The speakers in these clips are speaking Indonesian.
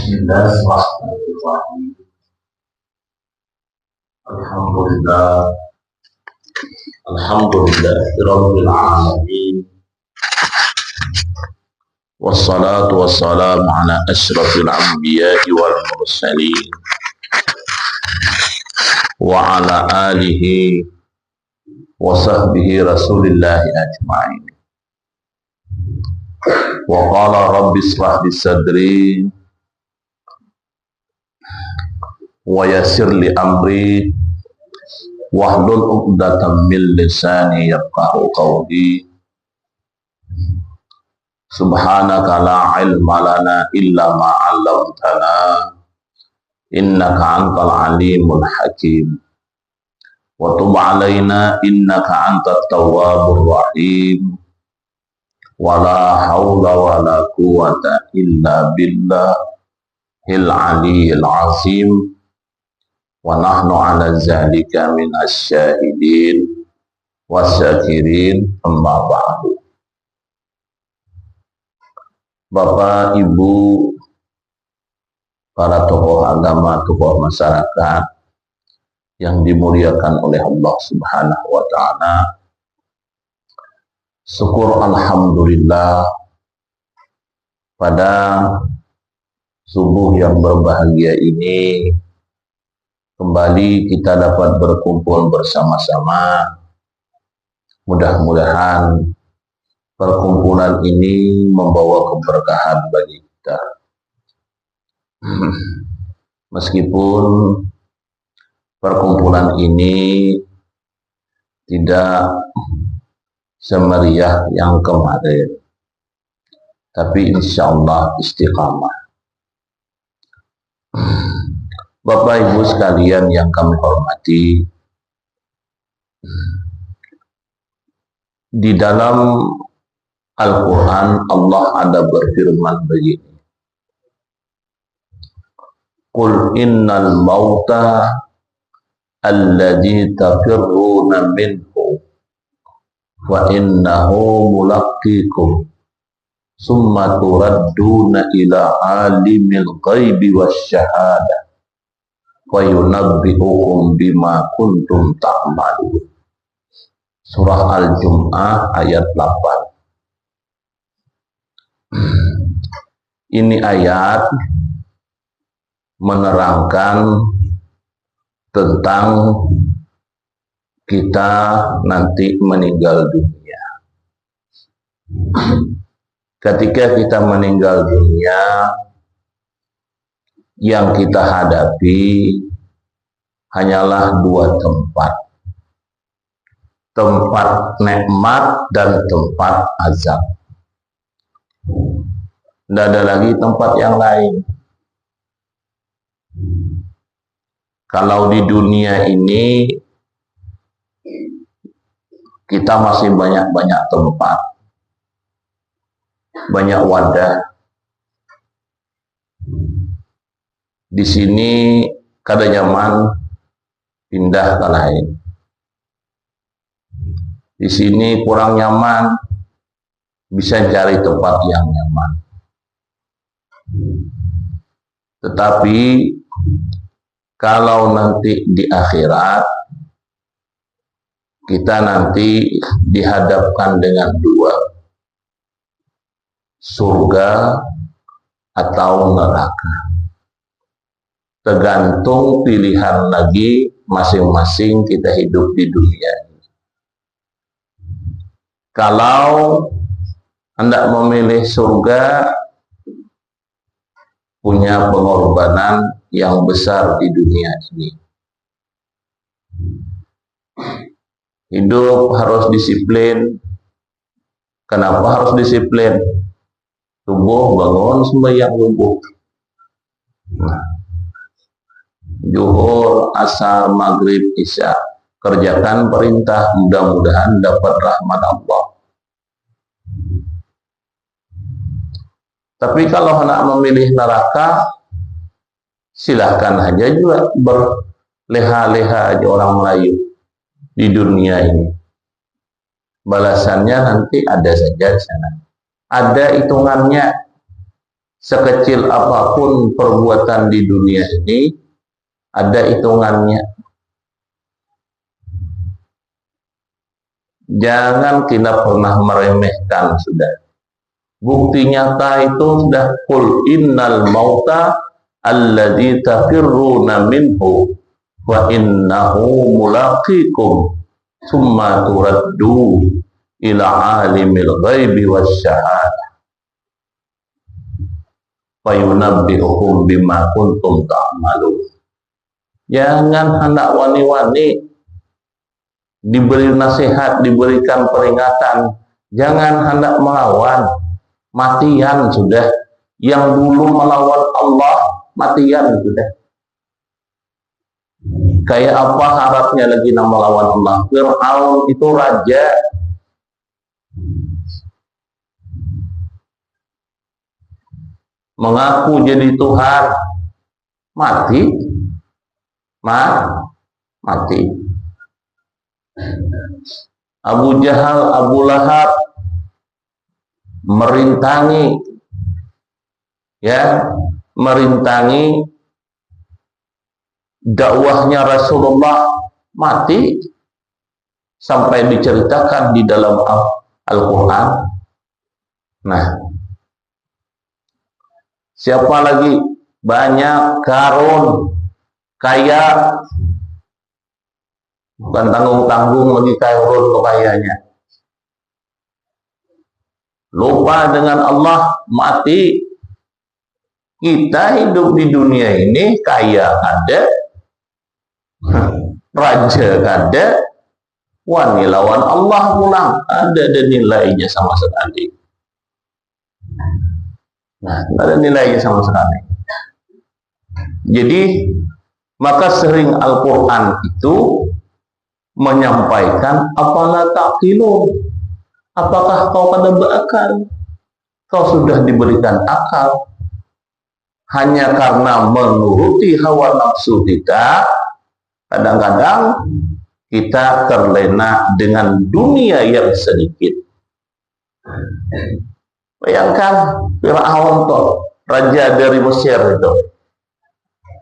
Bismillahirrahmanirrahim. Alhamdulillah. Alhamdulillahirabbil alamin. Wassalatu wassalamu ala asyrafil anbiya'i wal mursalin wa ala alihi wa sahbihi rasulillahi ajma'in. Wa qala rabbi ishrah li sadri wa yassir li amri wahlul 'uqdatam min lisani yafqahu qawli. Subhanaka la ilma lana illa ma 'allamtana innaka antal alimul hakim. Wa tub 'alaina innaka antat tawwabur rahim. Wa la haula wa la quwwata illa billahil aliyyil azim. Wa nahnu ala zalika minas syahidin wasyakirin, amma ba'du. Bapak, Ibu, para tokoh agama, tokoh masyarakat yang dimuliakan oleh Allah Subhanahu wa ta'ala, syukur alhamdulillah pada subuh yang berbahagia ini kembali kita dapat berkumpul bersama-sama. Mudah-mudahan perkumpulan ini membawa keberkahan bagi kita. Meskipun perkumpulan ini tidak semeriah yang kemarin, tapi insya Allah istiqamah. Bapak Ibu sekalian yang kami hormati, di dalam Al-Quran Allah ada berfirman begini, Qul innal mauta alladzi tafirruna minhu wa innahu mulaqqikum summa turadduna ila alimil ghaibi wasyahadah wa yunabbi'ukum bima kuntum ta'malun. Surah Al-Jum'ah ayat 8. Ini ayat menerangkan tentang kita nanti meninggal dunia. Ketika kita meninggal dunia, yang kita hadapi hanyalah dua tempat. Tempat nikmat dan tempat azab. Tidak ada lagi tempat yang lain. Kalau di dunia ini kita masih banyak tempat, banyak wadah. Di sini kada nyaman, pindah ke lain. Di sini kurang nyaman, bisa cari tempat yang nyaman. Tetapi kalau nanti di akhirat kita nanti dihadapkan dengan dua, surga atau neraka. Tergantung pilihan lagi masing-masing kita hidup di dunia ini. Kalau hendak memilih surga, punya pengorbanan yang besar di dunia ini. Hidup harus disiplin. Kenapa harus disiplin? Subuh bangun sembahyang subuh. Zuhur, asar, maghrib, isya, kerjakan perintah, mudah-mudahan dapat rahmat Allah. Tapi kalau hendak memilih neraka, silahkan aja juga berleha-leha aja orang Melayu di dunia ini. Balasannya nanti ada saja di sana. Ada hitungannya. sekecil apapun perbuatan di dunia ini ada hitungannya. Jangan kita pernah meremehkan sudah. Bukti nyata itu sudah qul innal mauta alladzi tafirruna minhu wa innahu mulaqikum tsumma turaddu ila alimil ghaibi wasyahadah fayunabbi'ukum bima kuntum ta'malun. Jangan hendak wani-wani diberi nasihat, diberikan peringatan, jangan hendak melawan, matian sudah. Yang dulu melawan Allah, matian sudah. Kayak apa harapnya lagi nama melawan Allah? Fir'aun itu raja, mengaku jadi Tuhan, mati, mati. Abu Jahal, Abu Lahab merintangi dakwahnya Rasulullah, mati, sampai diceritakan di dalam Al-Quran. Nah, siapa lagi? Banyak. Karun, kaya, bukan tanggung-tanggung lagi Karun kekayanya. Lupa dengan Allah, mati. Kita hidup di dunia ini kaya ada, raja ada, wani lawan Allah pulang ada nilainya sama sekali. Nah, tidak ada nilainya sama sekali. Jadi maka sering Al-Quran itu menyampaikan apalah taqilun, apakah kau pada berakal? Kau sudah diberikan akal, hanya karena menuruti hawa nafsu kita. Kadang-kadang kita terlena dengan dunia yang sedikit. Bayangkan Fir'aun tuh, raja dari Mesir itu,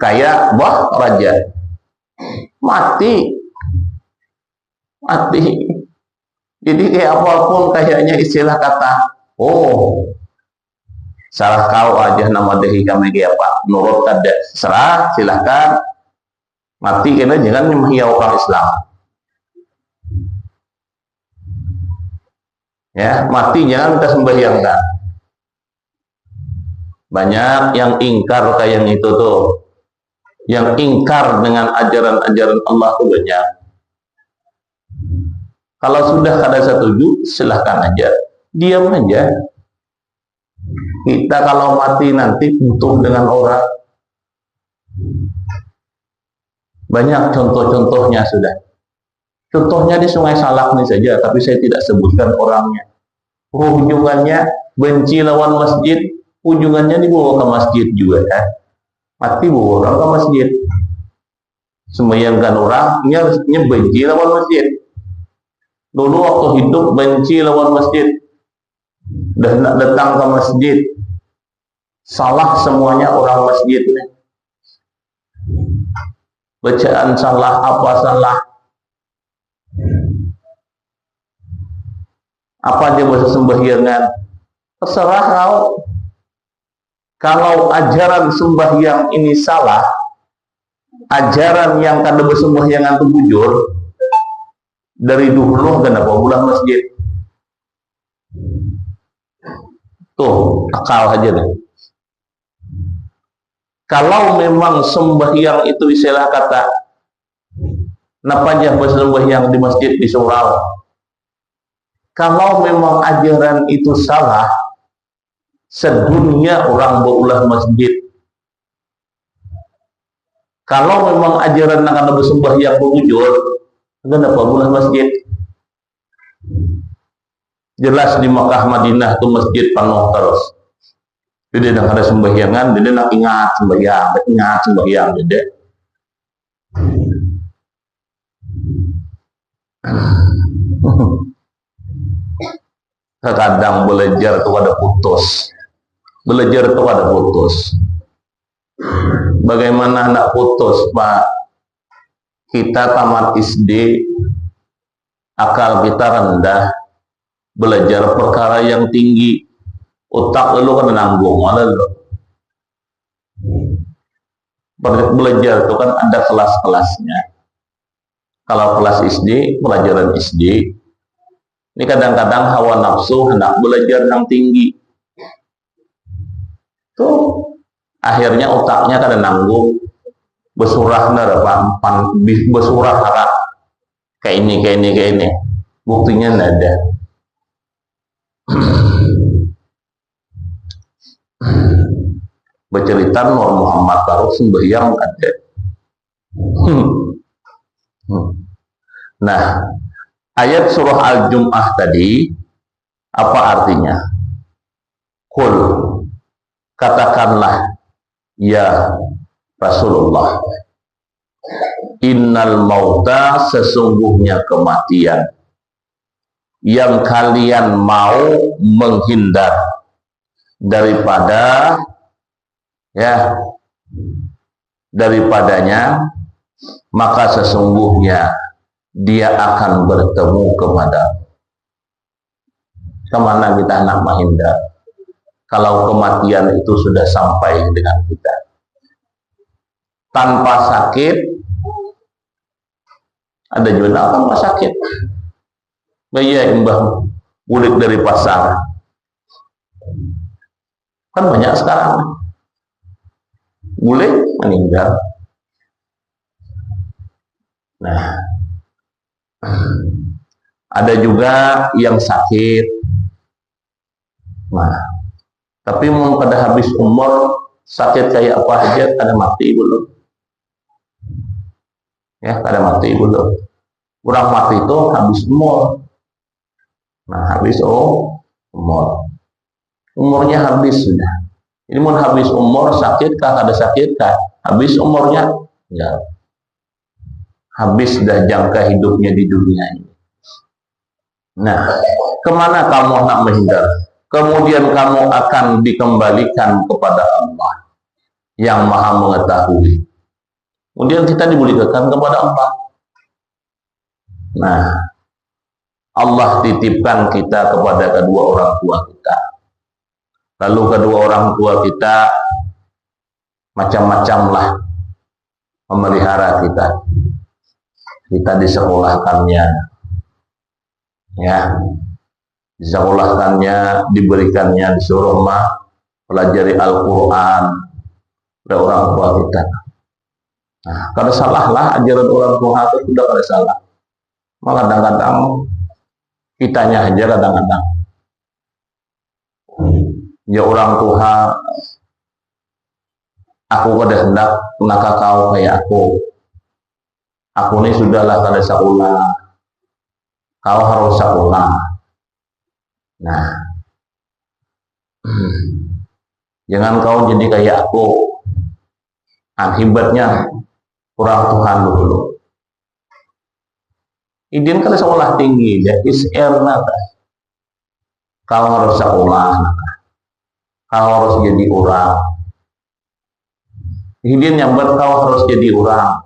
kaya, raja, mati. Jadi kayak apapun kayaknya istilah kata, salah kau aja nama dehi kami kayak apa, nurut kada, serah, silahkan, mati kena jangan nyemahia orang Islam. Ya, mati jangan kita sembahyangkan. Banyak yang ingkar kayak itu tuh, yang ingkar dengan ajaran-ajaran Allah tuh banyak. Kalau sudah kada setuju, silahkan aja, diam aja. Kita kalau mati nanti butuh dengan orang. Banyak contoh-contohnya sudah. Contohnya di Sungai Salak ini saja, tapi saya tidak sebutkan orangnya. Ujungannya benci lawan masjid, ujungannya dibawa ke masjid juga kan. Mati bawa orang ke masjid. Sembayangkan orangnya benci lawan masjid. Dulu waktu hidup benci lawan masjid, dan datang ke masjid, salah semuanya orang masjid. Bacaan salah, apa salah, apa aja bahasa sembahyangan, terserah kau. Kalau ajaran sembahyang ini salah, ajaran yang kada bersembahyangan itu bujur, dari dulu kenapa bulan masjid? Tuh, akal aja deh. Kalau memang sembahyang itu istilah kata, kenapa aja bersembahyang di masjid di surau? Kalau memang ajaran itu salah, sedunia orang berulah masjid. Kalau memang ajaran akan bersembahyang bujur, kenapa bulan masjid? Jelas di Makkah Madinah itu masjid penuh terus. Jadi nak ada sembahyangan, dia nak ingat sembahyang, jadi. Kadang belajar tuh ada putus. Belajar itu ada putus. Bagaimana anak putus, Pak? Kita tamat SD, akal kita rendah, belajar perkara yang tinggi, otak lu kan nanggung, malah lu. Belajar itu kan ada kelas-kelasnya. Kalau kelas SD, pelajaran SD, ini kadang-kadang hawa nafsu hendak belajar yang tinggi. Tuh, akhirnya otaknya kada nanggung, besurah besurah harap kayak ini. Buktinya nggak ada. Bercerita Nur Muhammad baru sembahyang ada. Nah, ayat surah Al-Jum'ah tadi apa artinya? Qul, katakanlah ya Rasulullah, innal mauta, sesungguhnya kematian yang kalian mau menghindar daripadanya, maka sesungguhnya dia akan bertemu kepadamu. Kemana kita nak menghindar kalau kematian itu sudah sampai dengan kita? Tanpa sakit, ada juga tanpa sakit. Bayar imbah bulik dari pasar, kan banyak sekarang. Bulik meninggal. Nah, ada juga yang sakit. Nah, tapi mau pada habis umur, sakit kayak apa aja, kada mati belum. Ya, kada mati belum. Kurang mati itu habis umur. Nah, habis umur. Umurnya habis sudah. Jadi mau habis umur, sakit kah, kada sakit kah? Habis umurnya, ya. Habis dah jangka hidupnya di dunia ini. Nah, kemana kamu nak menghindar? Kemudian kamu akan dikembalikan kepada Allah yang Maha Mengetahui. Kemudian kita diberikan kepada Allah. Nah, Allah titipkan kita kepada kedua orang tua kita. Lalu kedua orang tua kita macam-macam lah memelihara kita. Kita disekolahkannya, ya, disekolahkannya, diberikannya, disuruh pelajari Al-Quran oleh orang tua kita. Nah, kalau salah lah ajaran orang tua itu sudah kada salah. Maka kadang-kadang kitanya aja kadang-kadang. Ya orang tua, aku kada hendak punaka kau kayak aku. Aku ini sudahlah kada sekolah. Kau harus sekolah. Nah, jangan kau jadi kayak aku. Akibatnya kurang Tuhan dulu. Idin kada sekolah tinggi, dia ISR nata. Kau harus sekolah. Kau harus jadi orang. Idin yang kau harus jadi orang.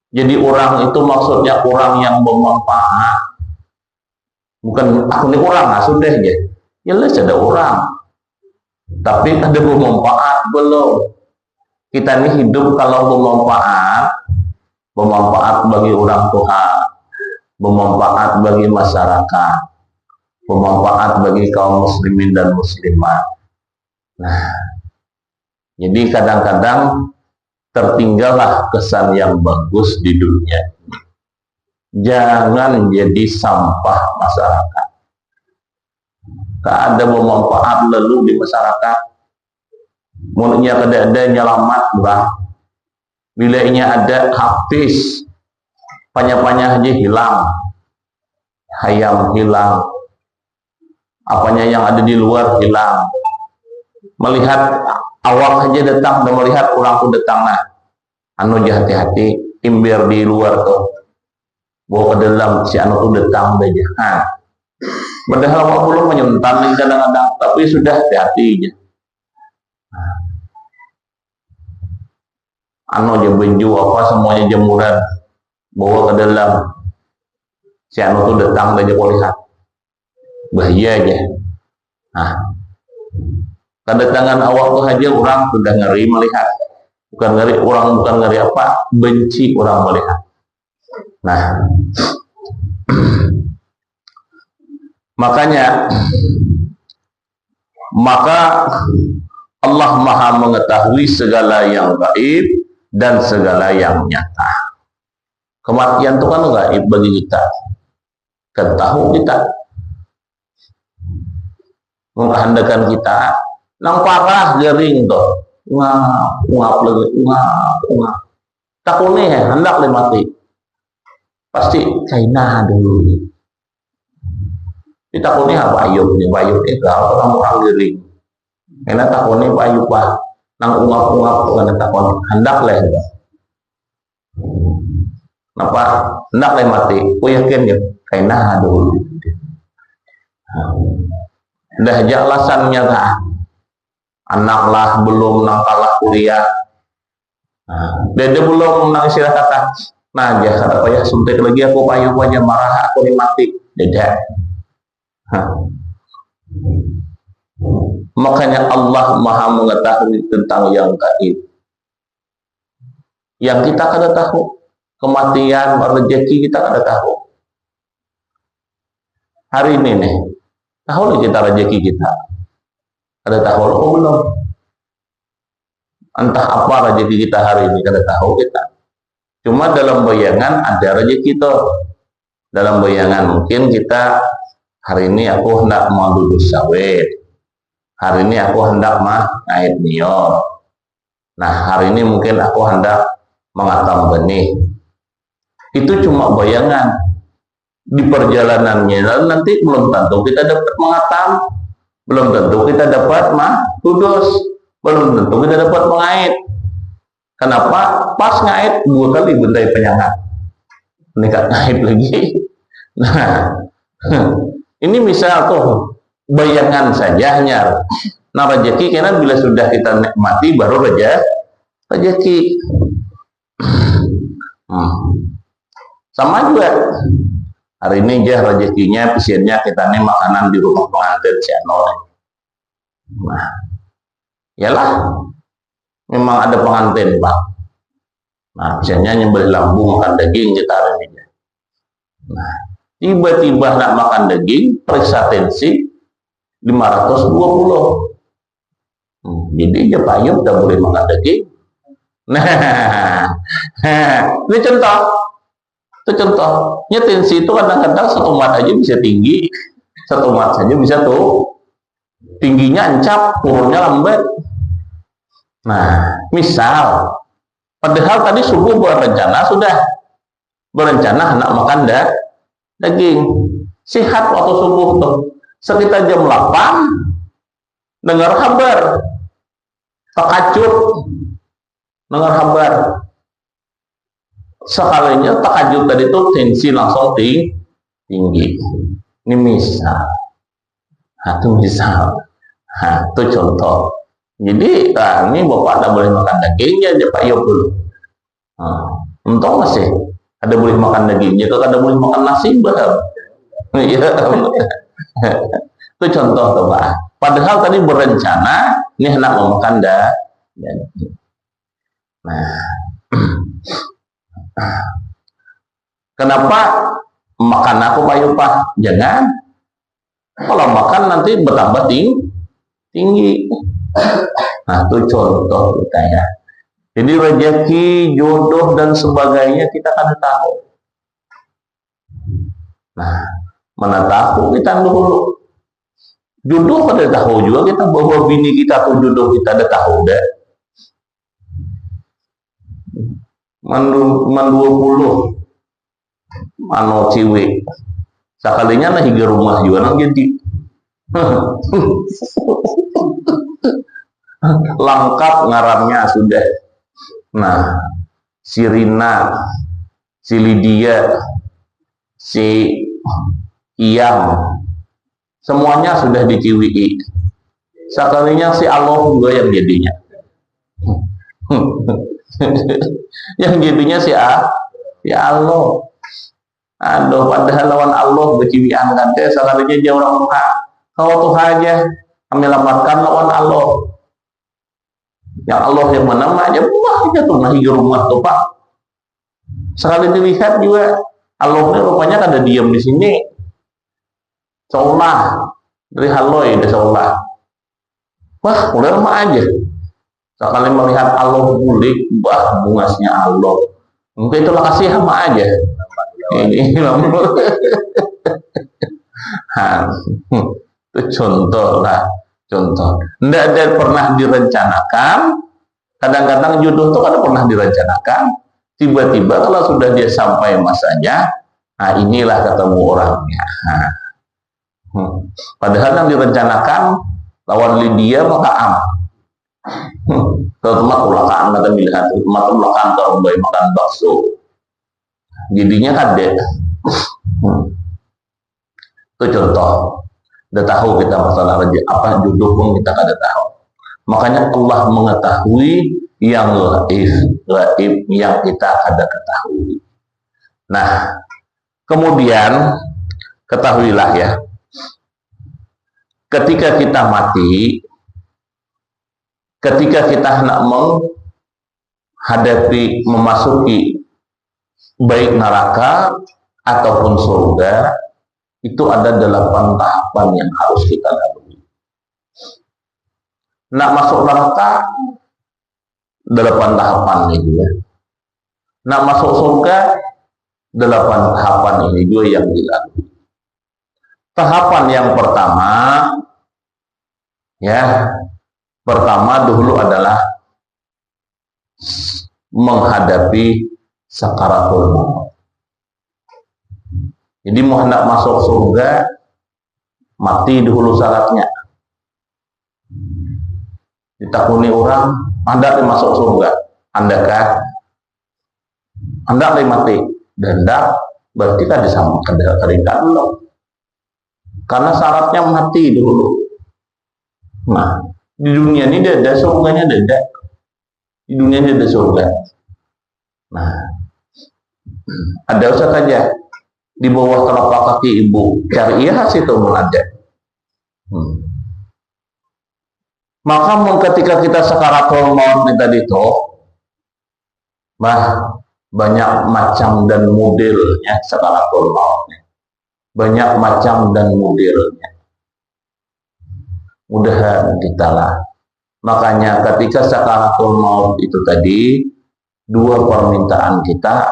Jadi orang itu maksudnya orang yang bermanfaat. Bukan aku ini orang, sudah ya. Jelas ada orang. Tapi ada bermanfaat belum. Kita ini hidup kalau bermanfaat bagi orang tua, bermanfaat bagi masyarakat, bermanfaat bagi kaum muslimin dan muslimat. Nah, jadi kadang-kadang tertinggallah kesan yang bagus di dunia. Jangan jadi sampah masyarakat. Tak ada bermanfaat lalu di masyarakat. Mulutnya ada nyelamat bah. Bila ini ada habis, panya-panya aja hilang, hayam hilang, apanya yang ada di luar hilang. Melihat awak aja datang dan melihat orang pun datang, nah anu aja hati-hati, imbir di luar tuh, bawa ke dalam si anu tuh datang aja. Nah, padahal awak belum menyuntan kadang-kadang, tapi sudah hati-hati aja. anu aja benju apa semuanya jemuran bawa ke dalam, si anu tuh datang aja lihat bahaya aja. Nah, kedatangan awak tuh aja orang sudah ngeri melihat, bukan ngeri orang, bukan ngeri apa, benci orang melihat. Nah, makanya maka Allah Maha mengetahui segala yang gaib dan segala yang nyata. Kematian itu kan gaib bagi kita, kan tahu kita, mengkehendakan kita, nang parah gering tuh, ngap lagi, ngap, takune hendak le mati, pasti kaina dulu. Kita takune apa ayub nih, kalau orang gering, karena takune ayub bah, nang ungap karena takon hendak le. Kenapa hendak le mati? Ku yakin ya, kaina dulu. Dah aja alasannya tak, anak lah belum nangkalah kuliah, dia belum nang istilah kata, nah aja kata payah suntik lagi aku payu aja marah aku nih mati, tidak. Makanya Allah Maha mengetahui tentang yang gaib, yang kita kada tahu, kematian, rezeki kita kada tahu. Hari ini nih, tahu kita rezeki kita, kada tahu oh belum. Entah apa rezeki kita hari ini kada tahu kita. Cuma dalam bayangan ada rezeki itu. Dalam bayangan mungkin kita hari ini aku hendak mau duduk sawit. Hari ini aku hendak ngait nior. Nah hari ini mungkin aku hendak mengatam benih. Itu cuma bayangan. Di perjalanannya nanti belum tentu kita dapat mengatam, belum tentu kita dapat tudus, belum tentu kita dapat mengait. Kenapa? Pas ngait 2 kali bentai penyangat, nekat ngait lagi. Nah, ini misal tuh bayangan saja nyar. Nah rezeki karena bila sudah kita nikmati baru rezeki. Sama juga. Hari ini aja rezekinya pisiannya kita nih makanan di rumah pengantin si Anol. Nah, yalah, memang ada pengantin Pak. Nah, pisiannya nyembelih lambu makan daging kita hari ini. Nah, tiba-tiba nak makan daging, periksa tensi 520. Jadi aja Pak Yub udah boleh makan daging. Nah, ini contoh. Itu contohnya tensi itu kadang-kadang 1 watt aja bisa tinggi, 1 watt saja bisa tuh tingginya ancap, turunnya lambat. Nah, misal padahal tadi subuh berencana hendak makan daging, sehat waktu subuh tuh, sekitar jam 8 dengar kabar, terkejut dengar kabar. Sekalinya takajud tadi itu tensi langsung tinggi. Ini misal. Nah, itu misal. Nah, itu contoh. Jadi, ini Bapak ada boleh makan dagingnya aja Pak Yop dulu. Untung masih ada boleh makan dagingnya, kalau ada boleh makan nasi bahkan. Itu contoh tuh Pak. Padahal tadi berencana ini hendak mau makan daging. Nah, kenapa makan aku Pak Yupah? Jangan. Kalau makan nanti bertambah tinggi. Nah, itu contoh kita ya. Jadi rezeki, jodoh dan sebagainya kita kan tahu. Nah, mana tahu kita dulu. Jodoh pada tahu juga kita bahwa bini kita atau jodoh kita ada tahu deh. Man 20 mano ciwi sekalinya nah hingga rumah juga nang jadi lengkap ngaramnya sudah. Nah, si Rina, si Lydia, si Iyam semuanya sudah diciwi. Sekalinya si Allah juga yang jadinya. Yang gitunya si Allah. Aduh, padahal lawan Allah bercibian kan teh salahnya dia orang Tuhan. Kau Tuhan aja kami lamatkan lawan Allah. Yang Allah yang mana aja buah aja tuh nahi rumah tuh Pak. Sekali dilihat juga Allah ini rupanya kada diam di sini. Seolah dari haloi deh seolah. Wah, mulai mah aja. Sekali melihat Allah bulik, bah bungasnya Allah. Mungkin itulah kasih sama aja. Ini itu contoh lah, contoh. Tidak ada pernah direncanakan. Kadang-kadang jodoh itu kada pernah direncanakan. Tiba-tiba kalau sudah dia sampai masanya, nah inilah ketemu orangnya. Padahal yang direncanakan lawan Lydia maka teman ulakan kata melihat teman ulakan kalau bayi makan bakso. Jadinya kade. Itu contoh. Udah tahu kita masalah rezeki apa jodoh pun kita kada tahu. Makanya Allah mengetahui yang gaib yang kita kada ketahui. Nah, kemudian ketahuilah ya, ketika kita mati, ketika kita hendak menghadapi, memasuki baik neraka ataupun surga, itu ada 8 tahapan yang harus kita lalui. Nak masuk neraka 8 tahapan itu ya. Nak masuk surga 8 tahapan ini juga yang dilalui. Tahapan yang pertama ya, pertama dulu adalah menghadapi sakaratul maut. Jadi mau hendak masuk surga, mati dulu syaratnya. Ditakuni orang, Anda masuk surga, Andakah Anda mati? Dandak berarti kan disamakan dengan keringat dulu. Karena syaratnya mati dulu. Nah, di dunia ini ada surganya ada. Di dunia ini ada surga. Nah, ada usah saja di bawah telapak kaki ibu cari iya situ ada. Maka ketika kita sakaratul maut tadi itu, banyak macam dan modelnya sakaratul mautnya. Banyak macam dan modelnya. Mudahan kita lah. Makanya ketika sakaratul maut itu tadi, 2 permintaan kita.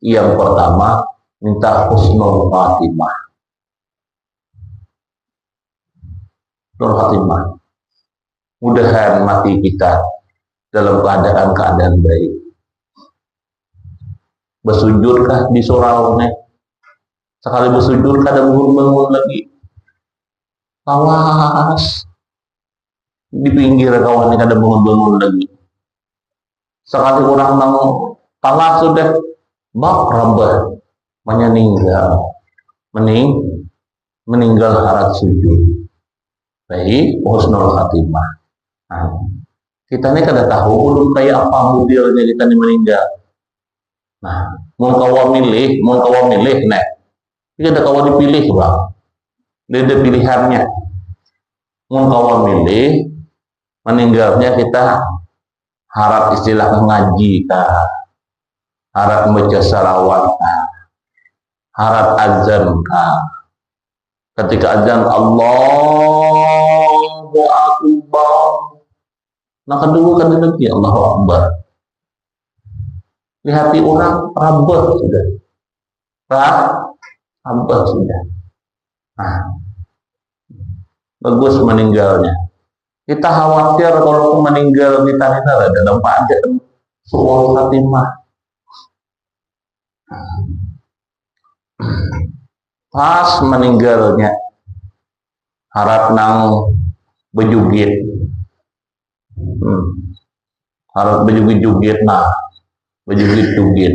Yang pertama, minta husnul khatimah. Husnul khatimah. Mudahan mati kita dalam keadaan baik. Bersujudkah di surau nih? Sekali bersujud kada bangun lagi. Awas. Di pinggir kawan ini kada bangun lagi. Sekali orang nang kalah sudah bak rambah meninggal harat sujud. Baik, husnul khatimah. Nah, kita ini kada tahu belum kayak apa modelnya kita ini meninggal. Nah, mau kawa milih, nek. Ini ada kawa dipilih, Bang. Dia ada pilihannya. Mau kawa milih, meninggalnya kita harap istilah ngaji kah, harap membaca salawat kah, harap azan kah. Ketika azan Allahu Akbar, nah kedua kan lagi Allahu Akbar. Di hati orang rabah sudah, rabah sudah. Nah, bagus meninggalnya. Kita khawatir kalau meninggal kita ini ada dalam keadaan suul khatimah. Pas meninggalnya harap nang bejugit, harap bejugit bejugit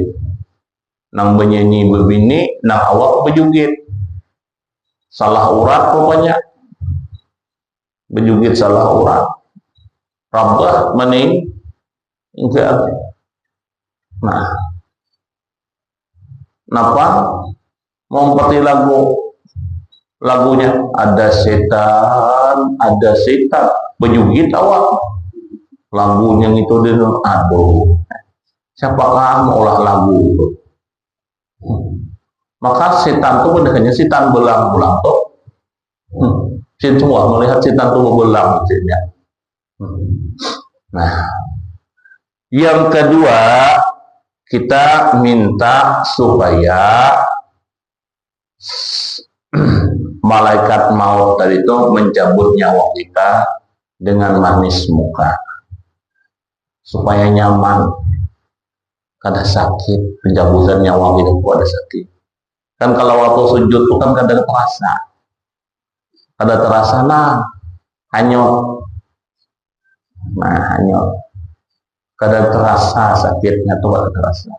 nang benyanyi bebini nang awak bejugit salah urat pokoknya bejugit salah urat rabah Enggak. Nah, kenapa mau seperti lagunya ada setan bejugit awak lagunya itu dia, aduh, siapakah mau olah lagu itu? Maka setan itu benar setan belang-belang tuh. Sin semua melihat setan itu belang sinnya. Nah, yang kedua kita minta supaya malaikat maut tadi itu mencabut nyawa kita dengan manis muka supaya nyaman. Kada sakit, pencabutan nyawa kita itu ada sakit. Kan kalau waktu sujud itu kan kada terasa hanyut. Nah, hanyut. Kada terasa sakitnya tuh, kada terasa.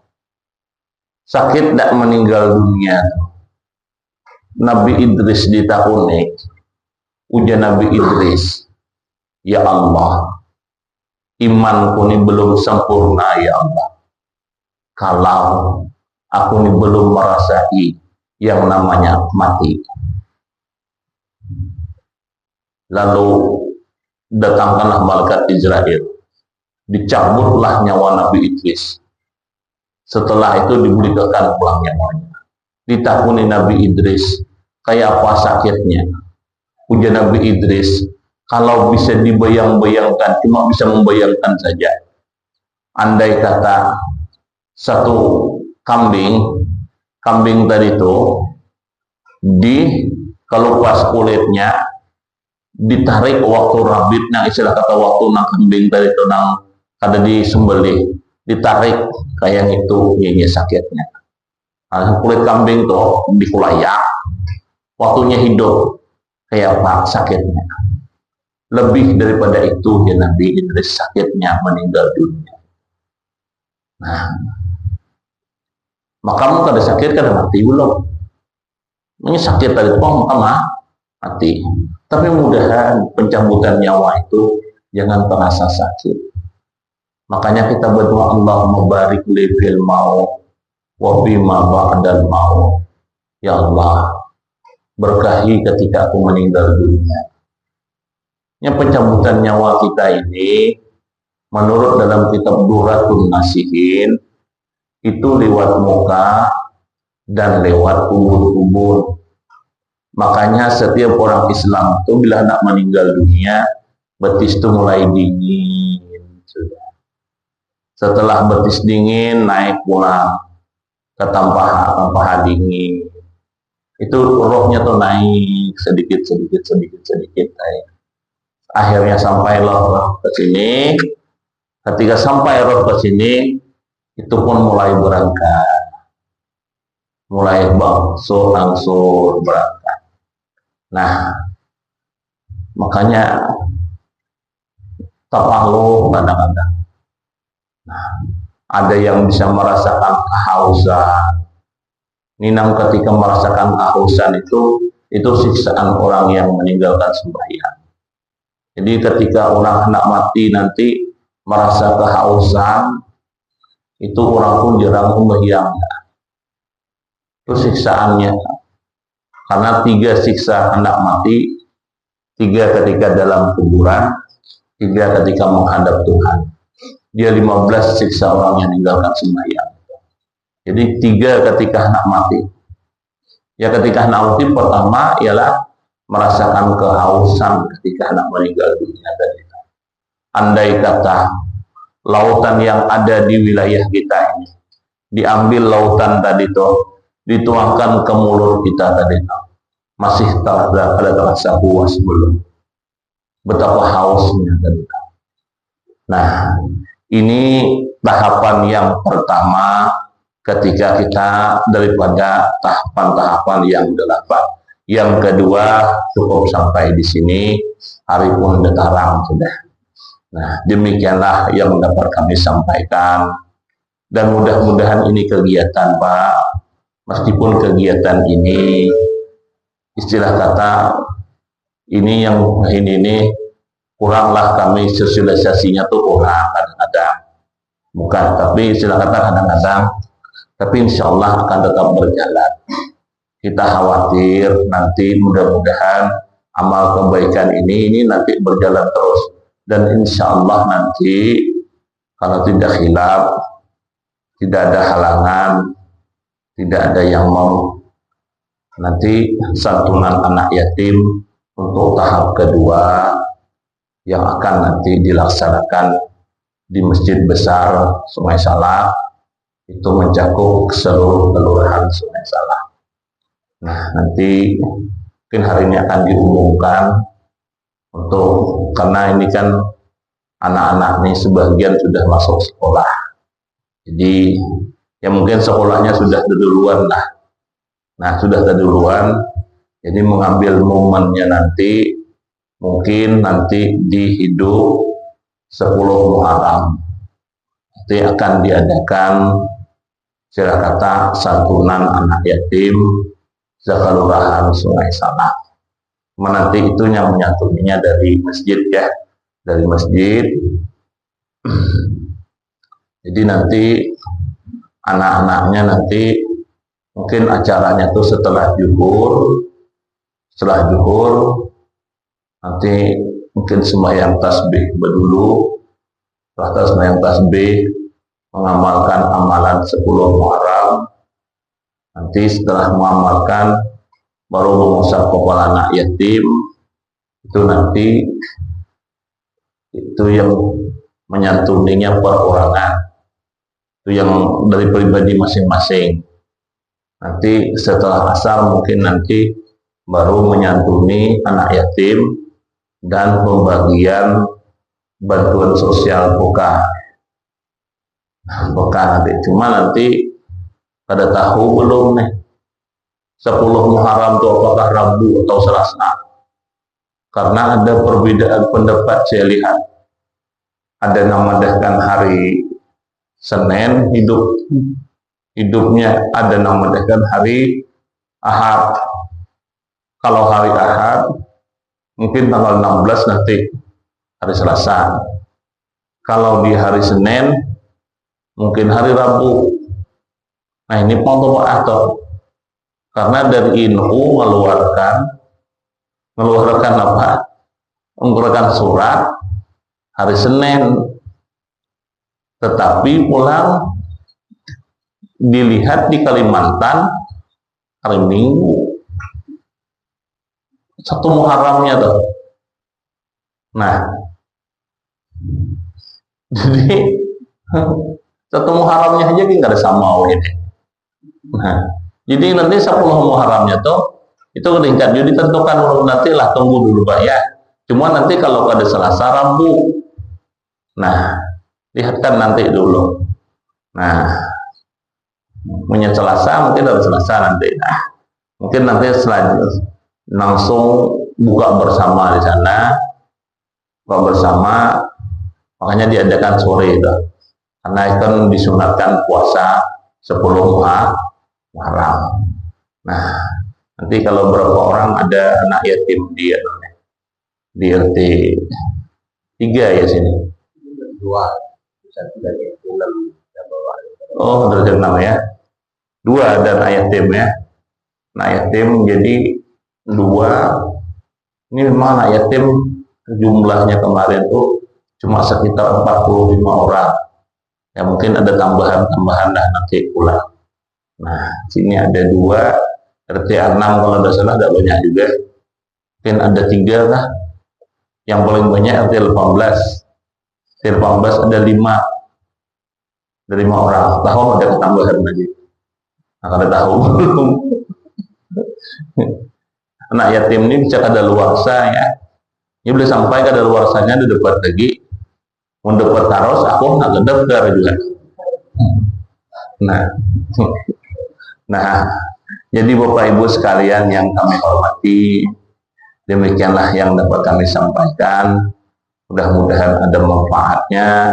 Sakit tidak meninggal dunia tuh. Nabi Idris ditakunik, ujian Nabi Idris, ya Allah, imanku ini belum sempurna ya Allah. Kalau aku ini belum merasai yang namanya mati. Lalu datangkanlah malaikat Israel, dicabutlah nyawa Nabi Idris. Setelah itu diberikan pulang nyawanya. Ditakuni Nabi Idris, kayak apa sakitnya? Ujian Nabi Idris, kalau bisa dibayang-bayangkan, cuma bisa membayangkan saja. Andai kata satu kambing tadi itu kelupas kulitnya, ditarik waktu rabit, nah istilah kata waktu nang kambing tadi itu nang kada disembelih, ditarik kayak itu nyanyi sakitnya. Nah, kulit kambing tuh dikulayak, waktunya hidup kayak apa sakitnya. Lebih daripada itu ya Nabi Idris sakitnya meninggal dunia. Nah, makamu kada sakit, kada mati belum. Ini sakit tadi itu maka mati. Tapi mudahan pencabutan nyawa itu jangan terasa sakit. Makanya kita berdoa, Allahumma barik li fil maut wa bima ba'dal maut. Ya Allah, berkahi ketika aku meninggal dunia. Yang pencabutan nyawa kita ini menurut dalam kitab Duratun Nasihin itu lewat muka dan lewat kubur-kubur. Makanya setiap orang Islam itu bila nak meninggal dunia, betis itu mulai dingin. Setelah betis dingin, naik pulang ke tanpa dingin. Itu rohnya tuh naik sedikit. Naik. Akhirnya sampai roh ke sini. Ketika sampai roh ke sini, itu pun mulai berangkat. Mulai angsur berangkat. Nah, makanya tapalu kadang-kadang. Nah, ada yang bisa merasakan kehausan. Ninang ketika merasakan kehausan itu siksaan orang yang meninggalkan sembahyang. Jadi ketika orang hendak mati nanti merasa kehausan, itu orang pun jarang sembahyang. Itu siksaannya. Karena 3 siksa hendak mati, 3 ketika dalam kuburan, 3 ketika menghadap Tuhan. Dia 15 siksa orang yang meninggalkan sembahyang. Jadi 3 ketika hendak mati. Ya ketika hendak mati pertama ialah merasakan kehausan ketika hendak meninggal dunia tadi. Andai kata lautan yang ada di wilayah kita ini diambil lautan tadi itu, dituangkan ke mulut kita tadi itu, masih ada terasa puas belum? Betapa hausnya tadi. Nah, ini tahapan yang pertama ketika kita daripada tahapan-tahapan yang 8. Yang kedua cukup sampai di sini, hari pun udah tarang sudah. Nah, demikianlah yang dapat kami sampaikan, dan mudah-mudahan ini kegiatan Pak, meskipun kegiatan ini istilah kata ini kuranglah kami sosialisasinya tuh kurang kadang-kadang. bukan, tapi istilah kata kadang-kadang, tapi insya Allah akan tetap berjalan. Kita khawatir nanti mudah-mudahan amal kebaikan ini nanti berjalan terus, dan insya Allah nanti kalau tidak khilaf, tidak ada halangan, tidak ada yang mau, nanti santunan anak yatim untuk tahap kedua yang akan nanti dilaksanakan di Masjid Besar Sungai Salak, itu mencakup seluruh kelurahan Sungai Salak. Nah, nanti mungkin hari ini akan diumumkan karena ini kan anak-anak nih sebagian sudah masuk sekolah, jadi ya mungkin sekolahnya sudah duluan lah. Nah, sudah duluan, jadi mengambil momennya nanti, mungkin nanti di hidup 10 Muharram nanti akan diadakan istilah kata santunan anak yatim sekelurahan Sungai Salak. Nanti itu yang menyantuninya dari masjid ya, dari masjid. Jadi nanti anak-anaknya nanti mungkin acaranya tuh setelah zuhur nanti mungkin sembahyang tasbih dulu, setelah sembahyang tasbih mengamalkan amalan 10 Muharram. Nanti setelah mengamalkan baru mengusap kepala anak yatim, itu nanti itu yang menyantuninya perorangan, itu yang dari pribadi masing-masing. Nanti setelah asar mungkin nanti baru menyantuni anak yatim dan pembagian bantuan sosial buka nanti. Cuma nanti pada tahu belum nih 10 Muharram itu apakah Rabu atau Selasa, karena ada perbedaan pendapat. Saya lihat ada namadakan hari Senin hidupnya, ada namadakan hari Ahad. Kalau hari Ahad mungkin tanggal 16 nanti hari Selasa. Kalau di hari Senin mungkin hari Rabu. Nah, ini mau atau karena dari INU mengeluarkan apa? Mengeluarkan surat hari Senin, tetapi pulang dilihat di Kalimantan hari Minggu 1 Muharramnya tuh. Nah, jadi 1 Muharramnya aja nggak ada sama ini. Nah, jadi nanti 10 Muharramnya tuh itu ketingkat jadi ditentukan nanti lah, tunggu dulu Pak ya. Cuma nanti kalau pada Selasa Rabu, nah lihatkan nanti dulu. Nah, punya Selasa mungkin ada Selasa nanti. Nah, mungkin nanti selanjutnya langsung buka bersama di sana, buka bersama, makanya diadakan sore itu, karena kan disunatkan puasa 10 Muharram. Nah, nanti kalau berapa orang ada anak yatim di RT 3 ya sini. 2, oh derajat 6 ya. 2 dan ayat yatim ya. Anak yatim jadi 2. Ini memang anak yatim jumlahnya kemarin tuh cuma sekitar 45 orang. Ya mungkin ada tambahan-tambahan dah nanti pulang. Nah, sini ada 2, RT 6 kalau tidak salah ada banyak juga. Mungkin ada 3 lah. Yang paling banyak RT 18. RT 18 ada 5. Ada 5 orang. Tahu ada tambahan lagi. Nah, kalau tahu belum. Anak yatim ini bisa kadaluarsa ya. Ini boleh sampai kadaluarsanya di depan lagi. Mendapat taros aku nggak daftar juga. Nah, jadi Bapak Ibu sekalian yang kami hormati, demikianlah yang dapat kami sampaikan. Mudah-mudahan ada manfaatnya.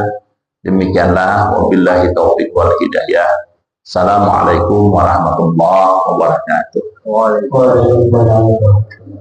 Demikianlah, wabillahi taufiq wal hidayah. Assalamualaikum warahmatullahi wabarakatuh. Waalaikumsalam.